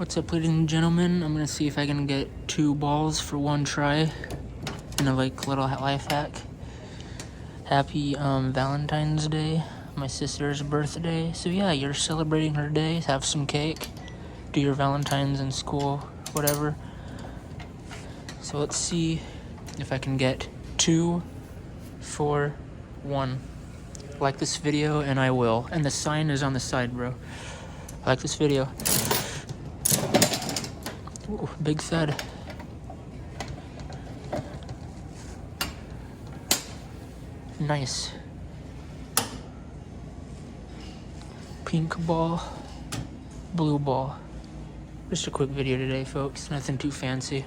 What's up, ladies and gentlemen? I'm gonna see if I can get 2 balls for 1 try in a little life hack. Happy Valentine's Day, my sister's birthday. So yeah, you're celebrating her day, have some cake, do your Valentines in school, whatever. So let's see if I can get 2 for 1. Like this video and I will. And the sign is on the side, bro. Like this video. Ooh, big thud. Nice. Pink ball, blue ball. Just a quick video today, folks. Nothing too fancy.